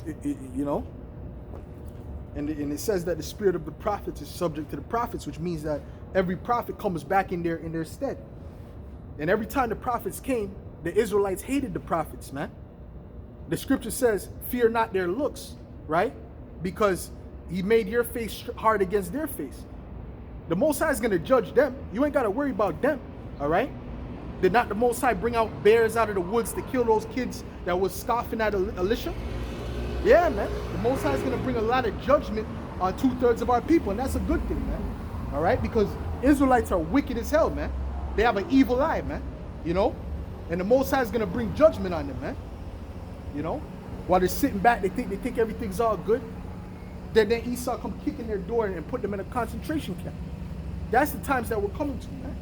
You know, and it says that the spirit of the prophets is subject to the prophets, which means that every prophet comes back in their stead. And every time the prophets came, the Israelites hated the prophets, man. The scripture says, fear not their looks, right? Because he made your face hard against their face. The Most High is going to judge them. You ain't got to worry about them, all right? Did not the Most High bring out bears out of the woods to kill those kids that was scoffing at Elisha? Yeah, man. The Most High is going to bring a lot of judgment on 2/3 of our people, and that's a good thing, man. All right? Because Israelites are wicked as hell, man. They have an evil eye, man. You know? And the Most High is going to bring judgment on them, man. You know? While they're sitting back, they think everything's all good. Then Esau come kicking their door and put them in a concentration camp. That's the times that we're coming to, man.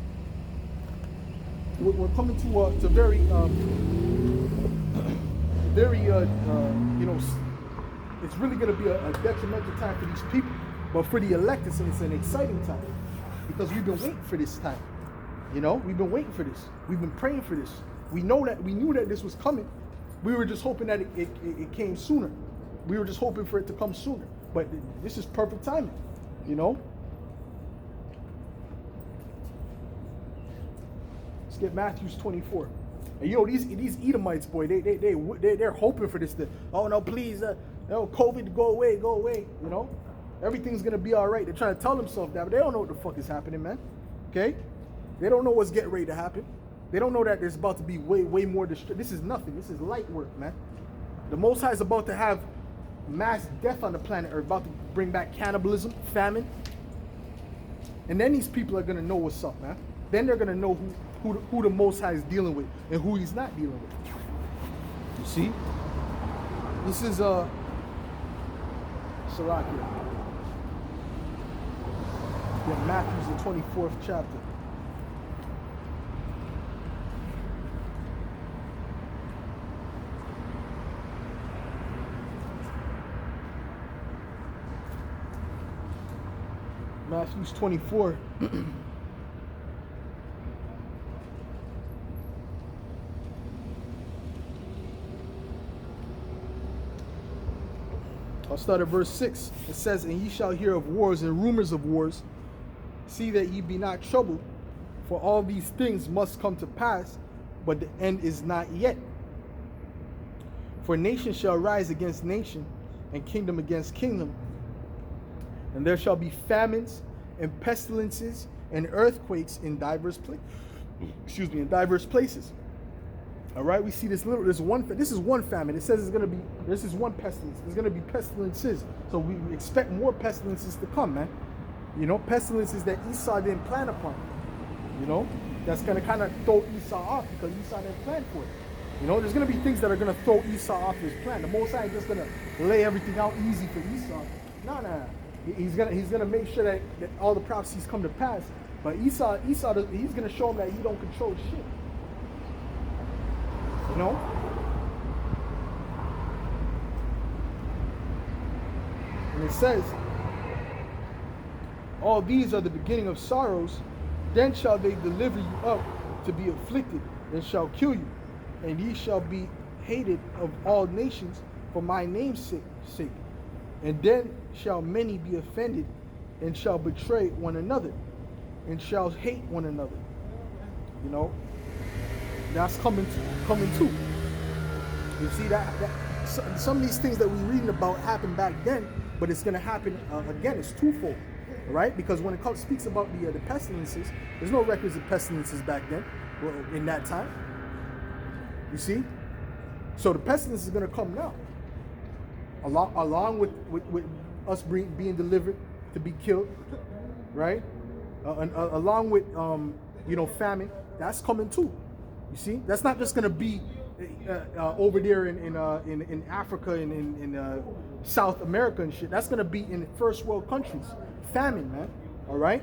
We're coming to very, you know, it's really going to be a detrimental time for these people. But for the elect, it's an exciting time. Because we've been waiting for this time. You know, we've been waiting for this. We've been praying for this. We knew that this was coming. We were just hoping that it came sooner. We were just hoping for it to come sooner. But this is perfect timing, you know? Let's get Matthew 24. And you know, these Edomites, boy, they're hoping for this. Oh no, please, no, COVID, go away, you know? Everything's gonna be all right. They're trying to tell themselves that, but they don't know what the fuck is happening, man. Okay? They don't know what's getting ready to happen. They don't know that there's about to be way more destruction. This is nothing. This is light work, man. The Most High is about to have mass death on the planet, or about to bring back cannibalism, famine. And then these people are going to know what's up, man. Then they're going to know who the Most High is dealing with and who he's not dealing with. You see? This is Salakia. Yeah, Matthew's the 24th chapter. Matthew's 24. I'll start at verse 6. It says, and ye shall hear of wars and rumors of wars. See that ye be not troubled, for all these things must come to pass, but the end is not yet. For nation shall rise against nation, and kingdom against kingdom. And there shall be famines and pestilences and earthquakes in diverse places. All right, we see this is one famine. It says this is one pestilence. There's going to be pestilences. So we expect more pestilences to come, man. You know, pestilences that Esau didn't plan upon. You know, that's going to kind of throw Esau off because Esau didn't plan for it. You know, there's going to be things that are going to throw Esau off his plan. The Most High is just going to lay everything out easy for Esau. No. He's gonna make sure that all the prophecies come to pass. But Esau, he's gonna show him that he don't control shit. You know? And it says, all these are the beginning of sorrows. Then shall they deliver you up to be afflicted, and shall kill you, and ye shall be hated of all nations for my name's sake. And then shall many be offended, and shall betray one another, and shall hate one another. You know, that's coming too. You see that some of these things that we're reading about happened back then, but it's going to happen again. It's twofold, right? Because when it speaks about the pestilences, there's no records of pestilences back then, in that time. You see, so the pestilence is going to come now. Along with us being delivered to be killed, right? Along with famine, that's coming too. You see, that's not just gonna be over there in Africa and in South America and shit. That's gonna be in first world countries. Famine, man. All right.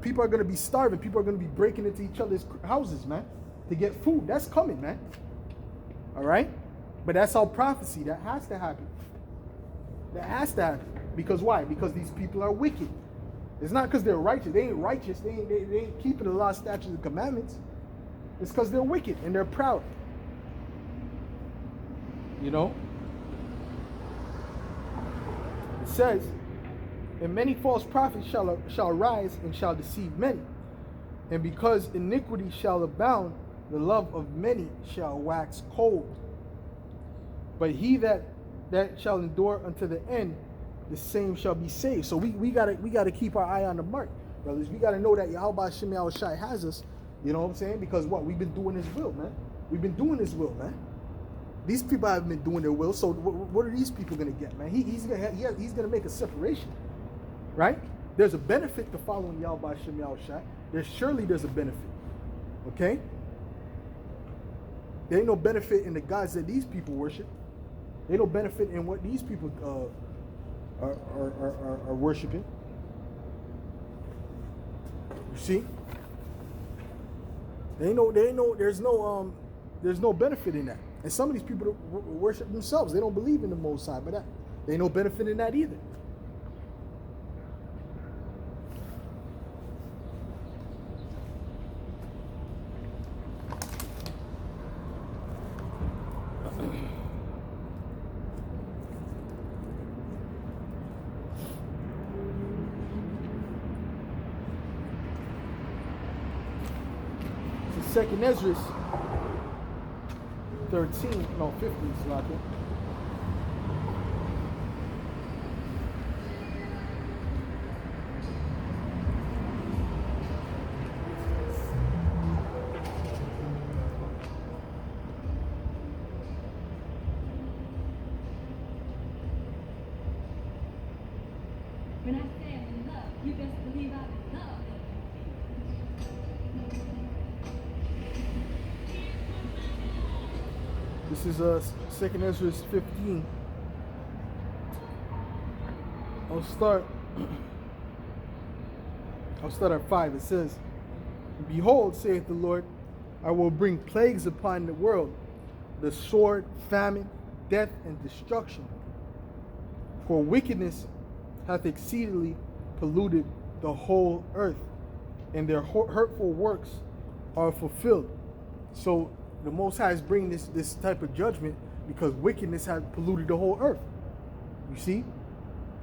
People are gonna be starving. People are gonna be breaking into each other's houses, man, to get food. That's coming, man. All right. But that's all prophecy. That has to happen. That has to happen. Because why? Because these people are wicked. It's not because they're righteous. They ain't righteous. They ain't keeping the law, statutes, and commandments. It's because they're wicked and they're proud. You know? says, and many false prophets shall rise and shall deceive many. And because iniquity shall abound, the love of many shall wax cold. But he that shall endure unto the end, the same shall be saved. So we gotta keep our eye on the mark, brothers. We gotta know that Yahweh Hashem Yahushai has us. You know what I'm saying? Because what? We've been doing his will, man. We've been doing his will, man. These people haven't been doing their will. So what are these people gonna get, man? He's gonna make a separation, right? There's a benefit to following Yahweh Hashem Yahushai. There's a benefit. Okay? There ain't no benefit in the gods that these people worship. There ain't no benefit in what these people are worshiping. You see? There's no benefit in that. And some of these people worship themselves. They don't believe in the Most High, but there ain't no benefit in that either. Second Ezra 15, Slacker. When I say I'm in love, you best believe I'm in love. This is Second Ezra 15. I'll start at 5. It says, "Behold, saith the Lord, I will bring plagues upon the world, the sword, famine, death, and destruction. For wickedness hath exceedingly polluted the whole earth, and their hurtful works are fulfilled." So the Most High is bringing this type of judgment because wickedness has polluted the whole earth. You see?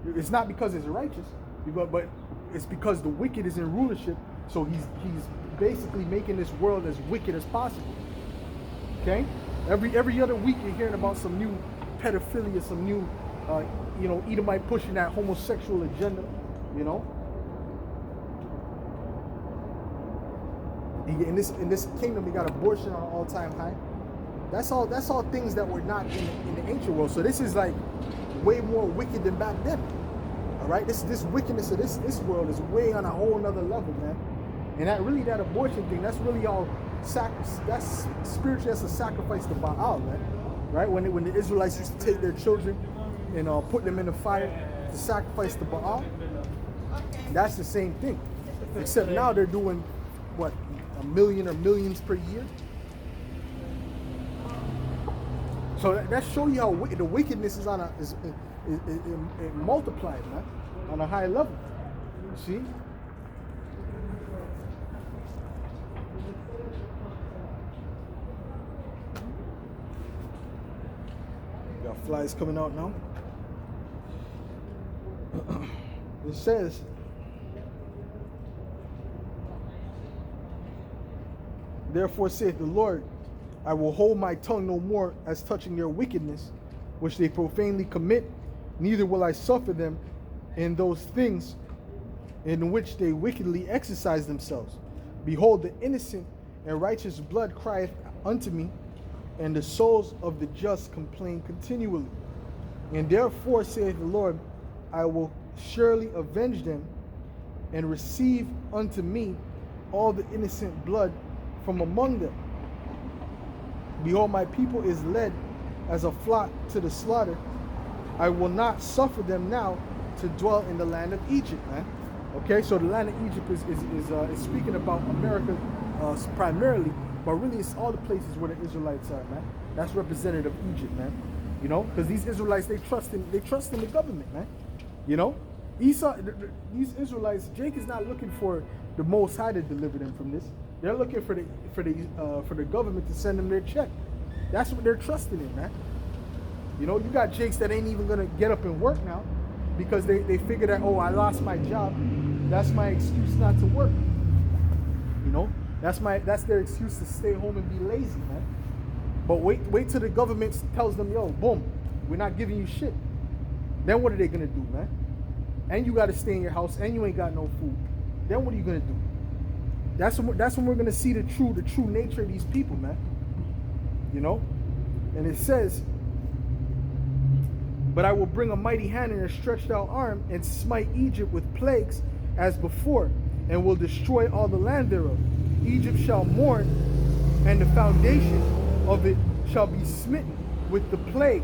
It's not because it's righteous, but it's because the wicked is in rulership. So he's basically making this world as wicked as possible. Okay? Every other week you're hearing about some new pedophilia, some new Edomite pushing that homosexual agenda, you know? In this kingdom, we got abortion on an all-time high. That's all things that were not in the ancient world. So this is like way more wicked than back then. All right, this wickedness of this world is way on a whole nother level, man. And that abortion thing, that's really all that's spiritually, that's a sacrifice to Baal, man. Right? When the Israelites used to take their children and put them in the fire to sacrifice to Baal, that's the same thing. Except now they're doing what? 1 million or millions per year. So that shows you how the wickedness is it multiplied, man, on a high level. You see? Got flies coming out now. It says, "Therefore saith the Lord, I will hold my tongue no more as touching their wickedness, which they profanely commit, neither will I suffer them in those things in which they wickedly exercise themselves. Behold, the innocent and righteous blood crieth unto me, and the souls of the just complain continually. And therefore saith the Lord, I will surely avenge them, and receive unto me all the innocent blood from among them. Behold, my people is led as a flock to the slaughter. I will not suffer them now to dwell in the land of Egypt," man. Okay, so the land of Egypt is speaking about America primarily, but really it's all the places where the Israelites are, man. That's representative of Egypt, man. You know, because these Israelites, they trust in the government, man. You know, these Israelites, Jake is not looking for the Most High to deliver them from this. They're looking for the government to send them their check. That's what they're trusting in, man. You know, you got Jakes that ain't even gonna get up and work now. because they figure that, oh, I lost my job. That's my excuse not to work. You know, that's their excuse to stay home and be lazy, man. But wait till the government tells them, yo, boom, we're not giving you shit. Then what are they gonna do, man? And you gotta stay in your house, and you ain't got no food. Then what are you gonna do? That's when we're gonna see the true nature of these people, man. You know? And it says, but I will bring a mighty hand and a stretched out arm and smite Egypt with plagues as before, and will destroy all the land thereof. Egypt shall mourn, and the foundation of it shall be smitten with the plague,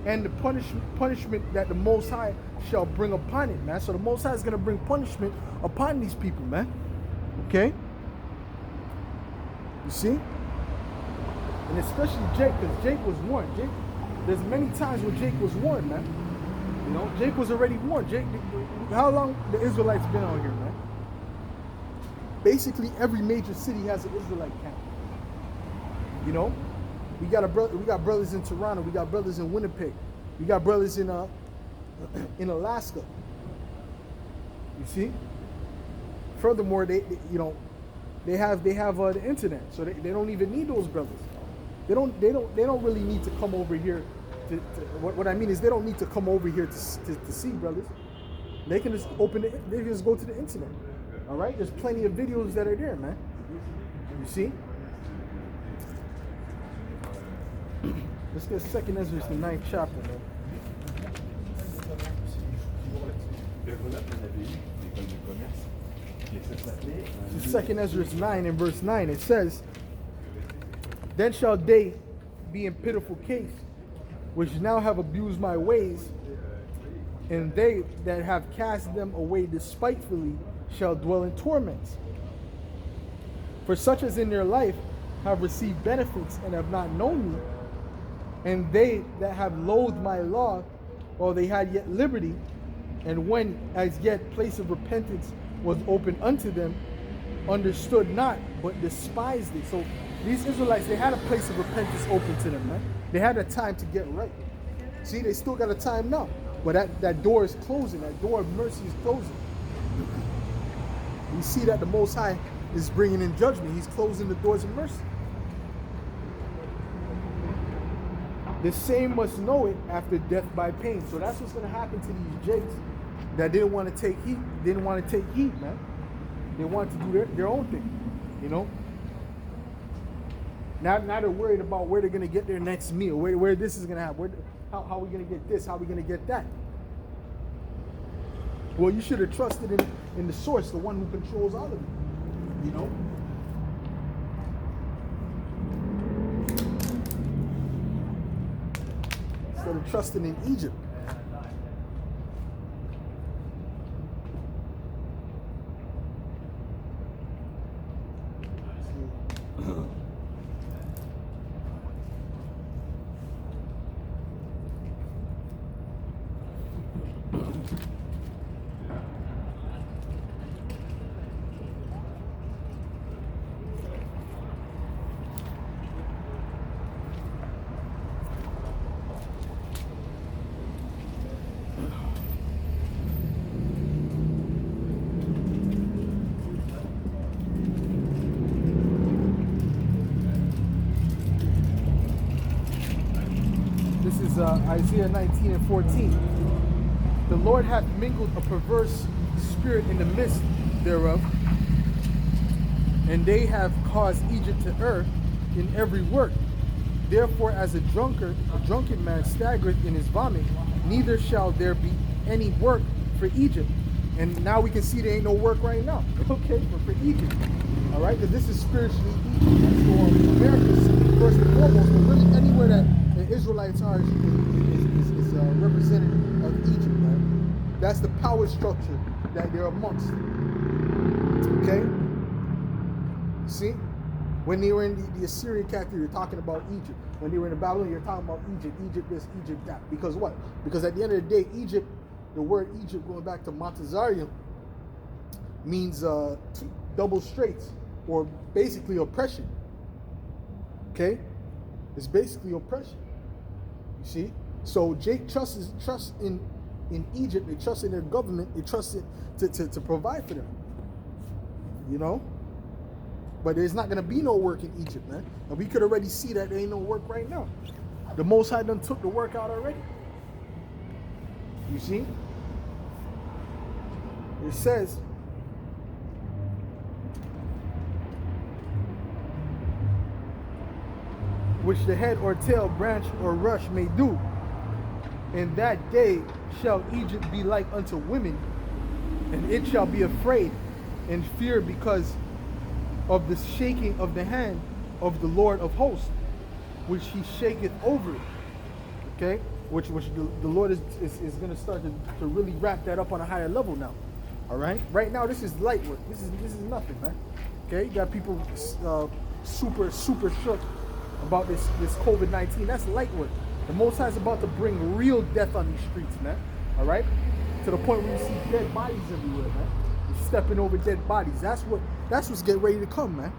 and the punishment that the Most High shall bring upon it, man. So the Most High is going to bring punishment upon these people, man. Okay? You see? And especially Jake, because Jake was warned. There's many times where Jake was warned, man. You know, Jake was already warned. How long the Israelites been out here, man? Basically, every major city has an Israelite camp. You know, we got brothers in Toronto. We got brothers in Winnipeg. We got brothers in Alaska. You see. Furthermore, they have the internet, so they don't even need those brothers. They don't really need to come over here. What I mean is they don't need to come over here to see brothers. They can just they can just go to the internet. All right, there's plenty of videos that are there, man. You see. Let's get 2nd Ezra, the 9th chapter, man. 2nd Ezra 9 and verse 9. It says, then shall they be in pitiful case, which now have abused my ways, and they that have cast them away despitefully shall dwell in torments. For such as in their life have received benefits and have not known me, and they that have loathed my law, while they had yet liberty, and when as yet place of repentance was open unto them, understood not, but despised it. So these Israelites, they had a place of repentance open to them, man. They had a time to get right. See, they still got a time now, but that door is closing. That door of mercy is closing. We see that the Most High is bringing in judgment. He's closing the doors of mercy. The same must know it after death by pain. So that's what's going to happen to these jakes that didn't want to take heat. Didn't want to take heat, man. They want to do their own thing, you know. Now they're worried about where they're going to get their next meal, where this is going to happen, how are we going to get this, how are we going to get that. Well, you should have trusted in the source, the one who controls all of it, you know. Instead of trusting in Egypt. This is Isaiah 19 and 14. The Lord hath mingled a perverse spirit in the midst thereof, and they have caused Egypt to err in every work. Therefore, as a drunken man staggereth in his vomit, neither shall there be any work for Egypt. And now we can see there ain't no work right now, okay, for Egypt. All right, because this is spiritually Egypt. So America, first and foremost, but really anywhere that the Israelites are is representative of Egypt, man. That's the power structure that they're amongst. Okay? See? When they were in the Assyrian captivity, you're talking about Egypt. When they were in the Babylon, you're talking about Egypt. Egypt this, Egypt that. Because what? Because at the end of the day, Egypt, the word Egypt, going back to Montezarium, means double straights, or basically oppression. Okay? It's basically oppression. You see? So Jake trusts in in Egypt. They trust in their government. They trust it to provide for them. You know? But there's not going to be no work in Egypt, man. And we could already see that there ain't no work right now. The Most High done took the work out already. You see? It says, which the head or tail, branch or rush may do. In that day shall Egypt be like unto women, and it shall be afraid and fear because of the shaking of the hand of the Lord of hosts, which he shaketh over it. Okay? Which the Lord is going to start to really wrap that up on a higher level now. All right? Right now, this is light work. This is nothing, man. Okay? You got people super shook about this COVID-19. That's light work. The Most High is about to bring real death on these streets, man. All right? To the point where you see dead bodies everywhere, man. You're stepping over dead bodies. That's what's getting ready to come, man.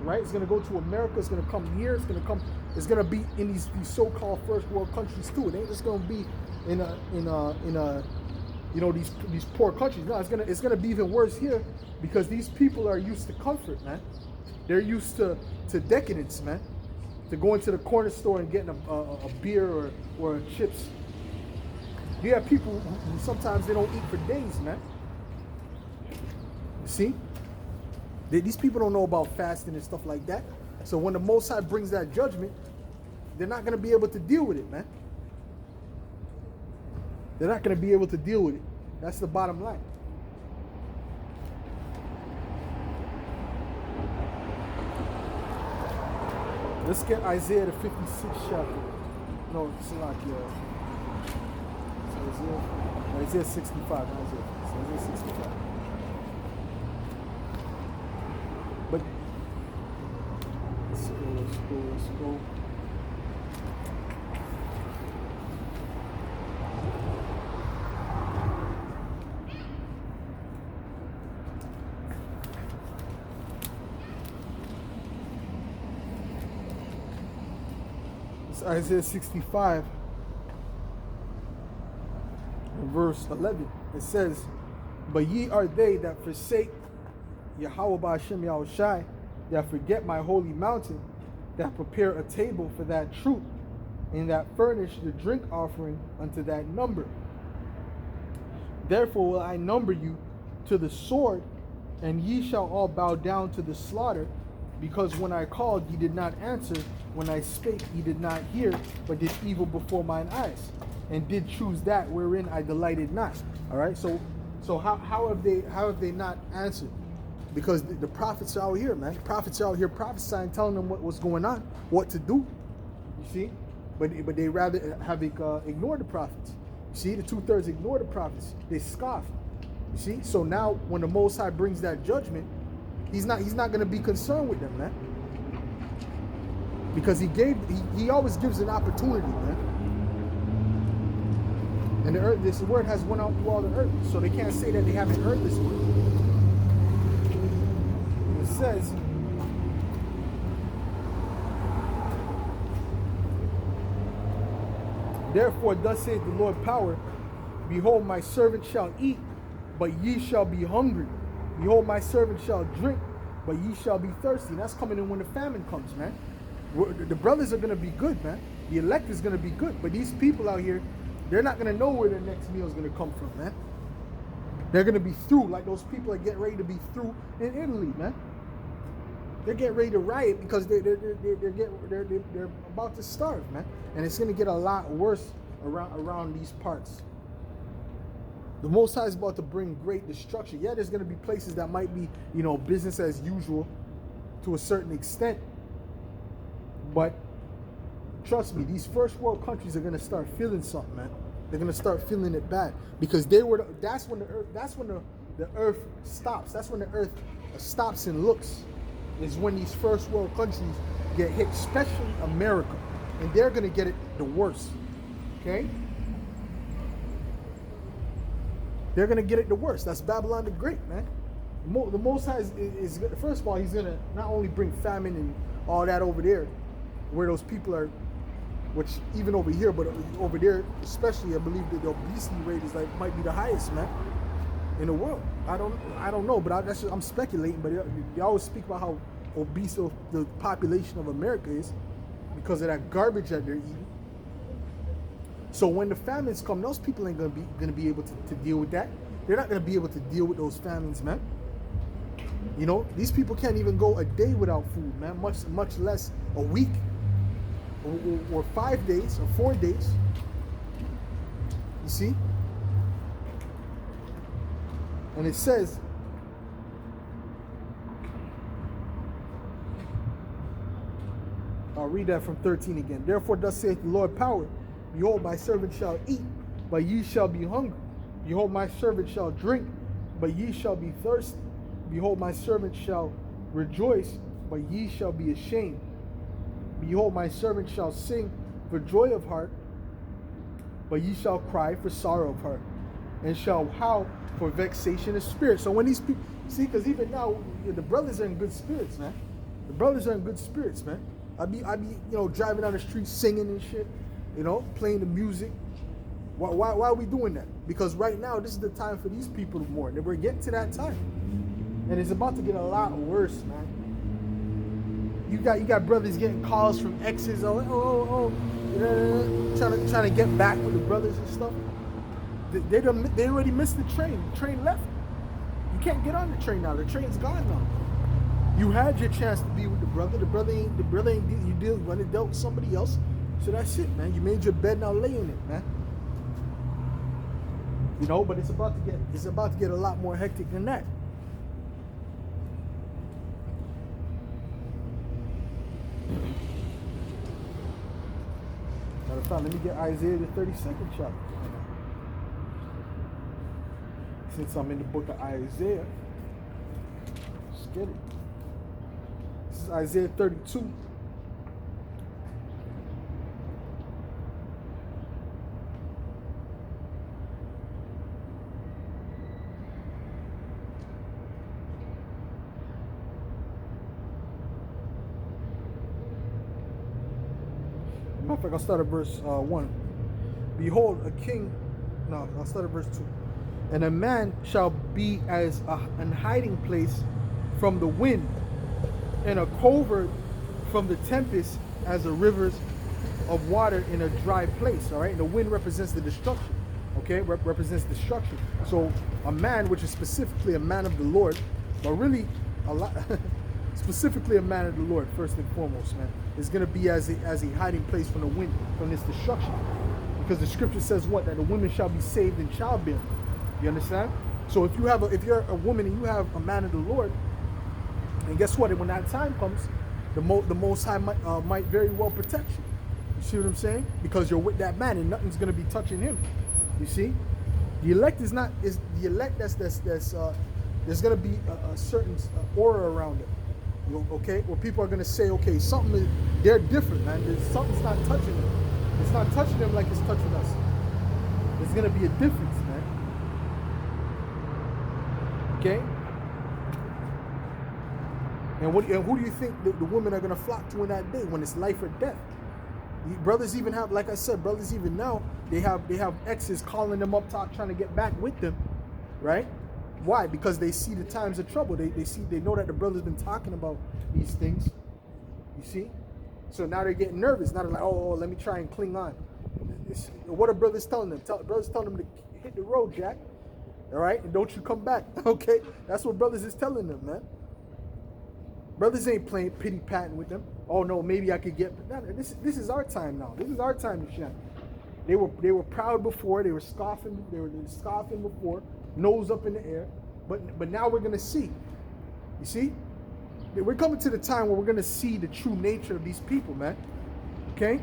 All right? It's going to go to America. It's going to come here. It's going to be in these so-called first world countries too. It ain't just going to be in these poor countries. No, it's gonna be even worse here because these people are used to comfort, man. They're used to decadence, man. To go into the corner store and getting a beer or chips. You have people who sometimes they don't eat for days, man. You see? These people don't know about fasting and stuff like that. So when the Most High brings that judgment, they're not going to be able to deal with it, man. They're not going to be able to deal with it. That's the bottom line. Let's get Isaiah the 56th chapter. No, it's not It's Isaiah 65. Not Isaiah. It's Isaiah 65. But let's go. Isaiah 65, verse 11. It says, but ye are they that forsake Yahweh Ba'ashem Yahushai, that forget my holy mountain, that prepare a table for that truth, and that furnish the drink offering unto that number. Therefore will I number you to the sword, and ye shall all bow down to the slaughter, because when I called, ye did not answer. When I spake, ye did not hear, but did evil before mine eyes, and did choose that wherein I delighted not. All right. So how have they not answered? Because the prophets are out here, man. The prophets are out here prophesying, telling them what's going on, what to do. You see, but they rather have ignored the prophets. You see, the 2/3 ignore the prophets. They scoff. You see, so now when the Most High brings that judgment, He's not going to be concerned with them, man. Because he always gives an opportunity, man. And the earth, this word has went out through all the earth, so they can't say that they haven't heard this word. It says, therefore thus saith the Lord power, behold, my servant shall eat, but ye shall be hungry. Behold, my servant shall drink, but ye shall be thirsty. And that's coming in when the famine comes, man. The brothers are going to be good, man. The elect is going to be good. But these people out here, they're not going to know where their next meal is going to come from, man. They're going to be through, like those people are getting ready to be through in Italy, man. They're getting ready to riot because they're about to starve, man. And it's going to get a lot worse around these parts. The Most High is about to bring great destruction. Yeah, there's going to be places that might be, business as usual to a certain extent. But trust me, these first world countries are going to start feeling something, man. They're going to start feeling it bad because that's when the earth stops. That's when the earth stops and looks. Is when these first world countries get hit, especially America, and they're going to get it the worst. Okay? They're going to get it the worst. That's Babylon the Great, man. The Most High is first of all, he's going to not only bring famine and all that over there, where those people are which even over here, but over there especially, I believe that the obesity rate is like might be the highest, man, in the world. I don't know, but I'm speculating. But they always speak about how obese the population of America is because of that garbage that they're eating. So when the famines come, those people ain't gonna be able to deal with that. They're not gonna be able to deal with those famines, man. You know, these people can't even go a day without food, man. Much less a week, or 5 days, or 4 days. You see? And it says, I'll read that from 13 again. Therefore thus saith the Lord power, behold, my servant shall eat, but ye shall be hungry. Behold, my servant shall drink, but ye shall be thirsty. Behold, my servant shall rejoice, but ye shall be ashamed. Behold, my servant shall sing for joy of heart, but ye shall cry for sorrow of heart, and shall howl for vexation of spirit. So when these people, see, because even now, the brothers are in good spirits, man. The brothers are in good spirits, man. I be, driving down the street singing and shit, playing the music. Why are we doing that? Because right now, this is the time for these people to mourn. And we're getting to that time. And it's about to get a lot worse, man. You got brothers getting calls from exes, trying to get back with the brothers and stuff. They already missed the train. The train left. You can't get on the train now. The train's gone now. You had your chance to be with the brother. The brother ain't you when it dealt with somebody else. So that's it, man. You made your bed, now lay in it, man. But it's about to get a lot more hectic than that. Matter of fact, let me get Isaiah the 32nd chapter. Since I'm in the book of Isaiah, let's get it. This is Isaiah 32. Matter of fact, I'll start at verse 1. Behold, I'll start at verse 2. And a man shall be as an hiding place from the wind, and a covert from the tempest, as the rivers of water in a dry place. All right, and the wind represents the destruction. Okay, represents destruction. So a man, which is specifically a man of the Lord, but really a lot, specifically a man of the Lord, first and foremost, man, is going to be as a hiding place from the wind, from this destruction, because the scripture says what? That the women shall be saved in childbearing. You understand? So if you're a woman and you have a man of the Lord, and guess what? When that time comes, the Most High might very well protect you. You see what I'm saying? Because you're with that man, and nothing's going to be touching him. You see, the elect is the elect. There's going to be a certain aura around it. Okay, where people are going to say, okay, they're different, man. Something's not touching them. It's not touching them like it's touching us. There's going to be a difference, man. Okay? And who do you think the women are going to flock to in that day when it's life or death? Brothers even have, like I said, brothers even now, they have exes calling them up top trying to get back with them, right? Why? Because they see the times of trouble. They know that the brother's been talking about these things. You see? So now they're getting nervous. Now they're like, oh, let me try and cling on. What are brothers telling them? Brothers telling them to hit the road, Jack. All right? And don't you come back. Okay? That's what brothers is telling them, man. Brothers ain't playing pity patting with them. Oh no, maybe I could get. No, this is our time now. This is our time to shine. They were proud before. They were scoffing. They were scoffing before, nose up in the air. But now we're gonna see. You see, we're coming to the time where we're gonna see the true nature of these people, man. Okay.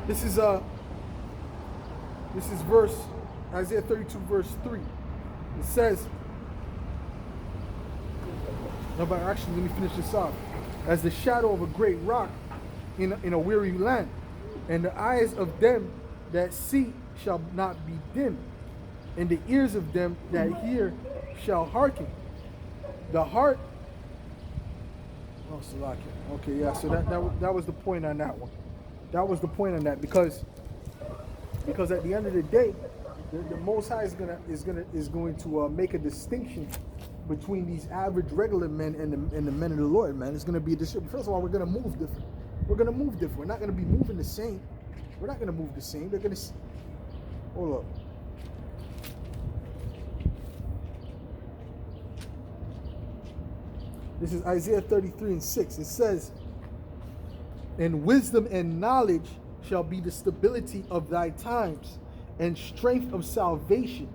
This is verse Isaiah 32, verse 3. It says. No, but actually, let me finish this off. As the shadow of a great rock in a weary land, and the eyes of them that see shall not be dim, and the ears of them that hear shall hearken. The heart Oh, Salakia. Okay, yeah. So that was the point on that one. That was the point on that because at the end of the day, the Most High is going to make a distinction between these average regular men and the men of the Lord, man. It's going to be a distinction. First of all, we're going to move different. We're going to move different. We're not going to be moving the same. We're not going to move the same. They're going to hold up. This is Isaiah 33:6. It says, "And wisdom and knowledge shall be the stability of thy times, and strength of salvation.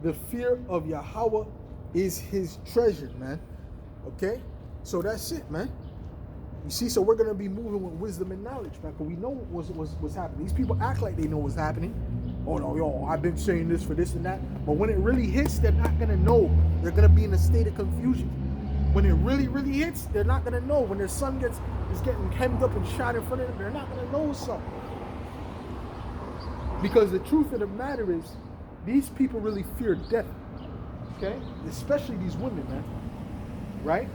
The fear of Yahweh is his treasure," man. Okay? So that's it, man. You see, so we're going to be moving with wisdom and knowledge, man, because we know what's happening. These people act like they know what's happening. Oh, no, yo, I've been saying this for this and that. But when it really hits, they're not going to know. They're going to be in a state of confusion. When it really, really hits, they're not going to know. When their son is getting hemmed up and shot in front of them, they're not going to know what's up. Because the truth of the matter is, these people really fear death. Okay? Especially these women, man. Right?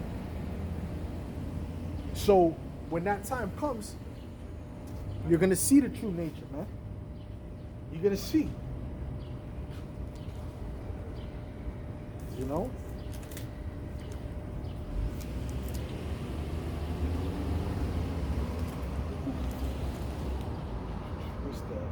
So, when that time comes, you're going to see the true nature, man. You're going to see. You know? What's that?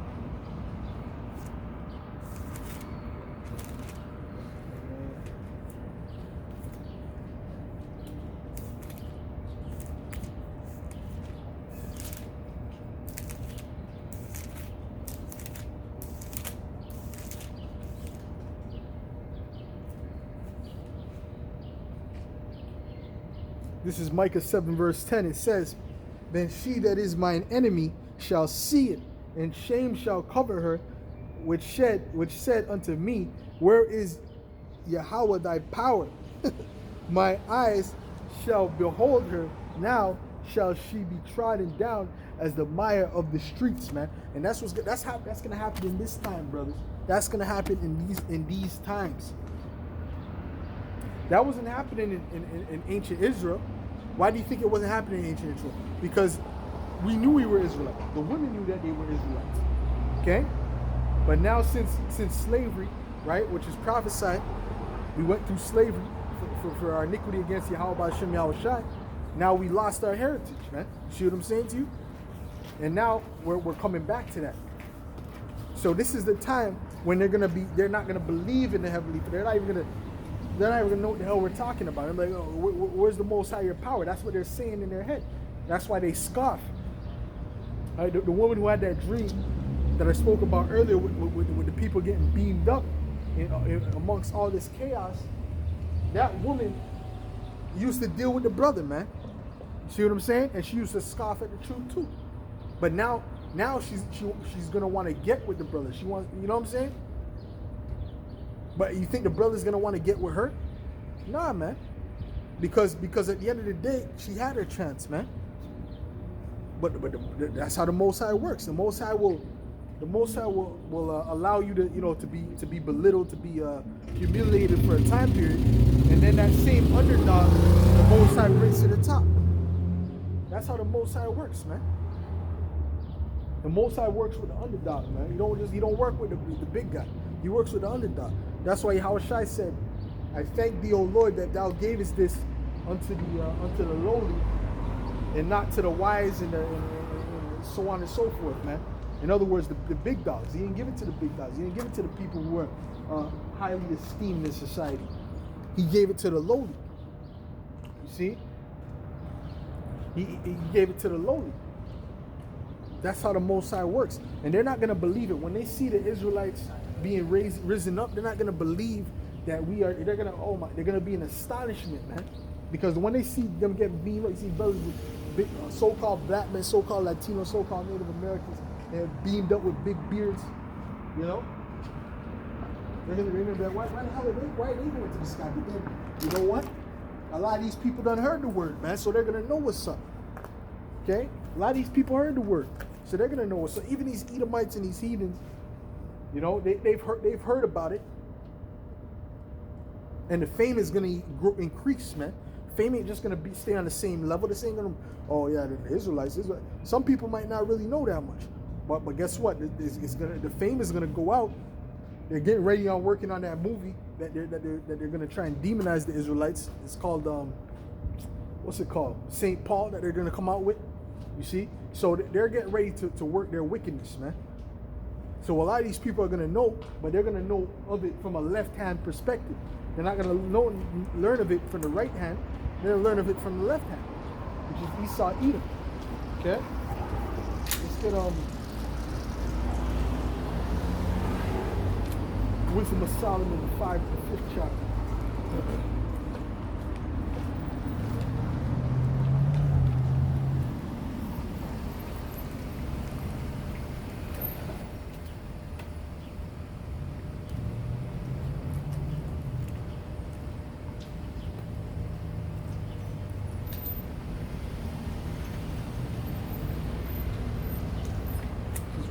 This is Micah 7 verse 10. It says, "Then she that is mine enemy shall see it, and shame shall cover her, which said unto me, Where is Yahweh thy power? My eyes shall behold her, now shall she be trodden down as the mire of the streets," man. And that's gonna happen in this time, brothers. That's gonna happen in these times. That wasn't happening in ancient Israel. Why do you think it wasn't happening in ancient Israel? Because we knew we were Israelites. The women knew that they were Israelites. Okay? But now since slavery, right, which is prophesied, we went through slavery for our iniquity against Yahweh B'Shem Yahweh Shai. Now we lost our heritage, man. See what I'm saying to you? And now we're coming back to that. So this is the time when they're not gonna believe in the heavenly. They're not even gonna know what the hell we're talking about. I'm like, oh, where's the Most High power? That's what they're saying in their head. That's why they scoff. Right? The woman who had that dream that I spoke about earlier with the people getting beamed up amongst all this chaos, that woman used to deal with the brother, man. You see what I'm saying? And she used to scoff at the truth too. But now she's gonna want to get with the brother. She wants, you know what I'm saying? But you think the brother's gonna want to get with her? Nah, man. Because at the end of the day, she had her chance, man. But that's how the Most High works. The Most High will allow you to be belittled, to be humiliated for a time period, and then that same underdog, the Most High brings to the top. That's how the Most High works, man. The Most High works with the underdog, man. You don't work with the big guy. He works with the underdog. That's why Yahushua said, "I thank thee, O Lord, that thou gavest this unto the lowly, and not to the wise and so on and so forth, man." In other words, the big dogs. He didn't give it to the big dogs. He didn't give it to the people who were highly esteemed in society. He gave it to the lowly. You see? He gave it to the lowly. That's how the Most High works. And they're not going to believe it. When they see the Israelites being risen up, they're not going to believe that they're going to be in astonishment, man. Because when they see them get beamed up, you see brothers with big, so-called black men, so-called Latino, so-called Native Americans, they're beamed up with big beards, you know? They're going to be like, why the hell why are they going to the sky? But then, you know what? A lot of these people done heard the word, man, so they're going to know what's up. Okay? A lot of these people heard the word, so they're going to know what's up. Even these Edomites and these heathens, you know, they've heard about it. And the fame is going to increase, man. fame ain't just gonna stay on the same level. This ain't gonna, oh yeah, the Israelites. Some people might not really know that much, but guess what? The fame is gonna go out. They're getting ready on working on that movie that they're gonna try and demonize the Israelites. It's called what's it called? Saint Paul, that they're gonna come out with. You see, so they're getting ready to work their wickedness, man. So a lot of these people are gonna know, but they're gonna know of it from a left-hand perspective. They're not gonna learn of it from the right hand. They're gonna learn of it from the left hand, which is Esau, Edom. Okay. Let's get Wisdom of Solomon, the 5th chapter.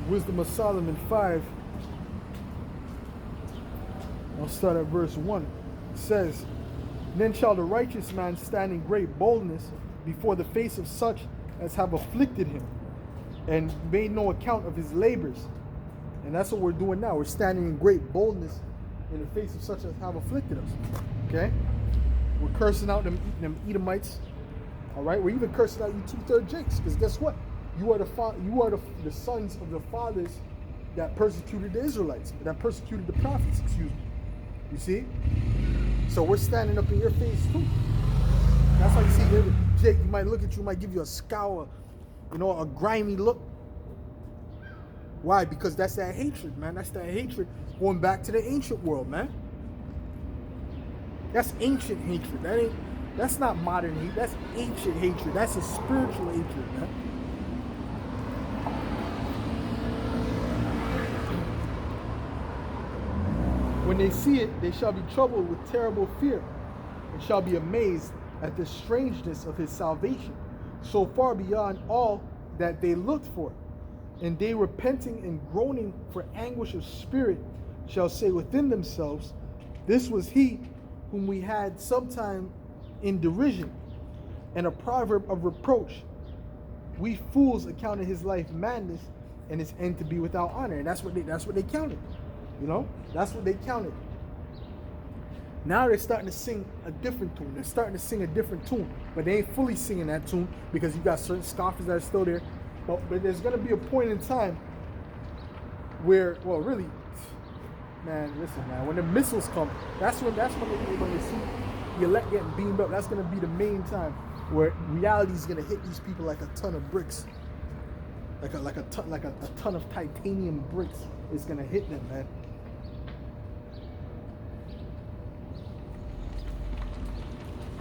Wisdom of Solomon 5. I'll start at verse 1. It says, Then shall the righteous man stand in great boldness before the face of such as have afflicted him, and made no account of his labors. And that's what we're doing now. We're standing in great boldness in the face of such as have afflicted us. Okay? We're cursing out them Edomites. All right? We're even cursing out you 2/3 Jakes, because guess what? You are the sons of the fathers that persecuted the Israelites, that persecuted the prophets, excuse me. You see? So we're standing up in your face too. That's why you see Jake, he might look at you, might give you a scowl, a grimy look. Why? Because that's that hatred, man. That's that hatred going back to the ancient world, man. That's ancient hatred. That's not modern hate. That's ancient hatred. That's a spiritual hatred, man. When they see it, they shall be troubled with terrible fear, and shall be amazed at the strangeness of his salvation, so far beyond all that they looked for. And they, repenting and groaning for anguish of spirit, shall say within themselves, This was he whom we had sometime in derision, and a proverb of reproach. We fools accounted his life madness, and his end to be without honor. And that's what they counted. That's what they counted. Now they're starting to sing a different tune. They're starting to sing a different tune, but they ain't fully singing that tune because you got certain scoffers that are still there. But there's gonna be a point in time where, well, really, man, listen, man, when the missiles come, that's when they see the elect getting beamed up. That's gonna be the main time where reality is gonna hit these people like a ton of bricks, like a ton of titanium bricks is gonna hit them, man.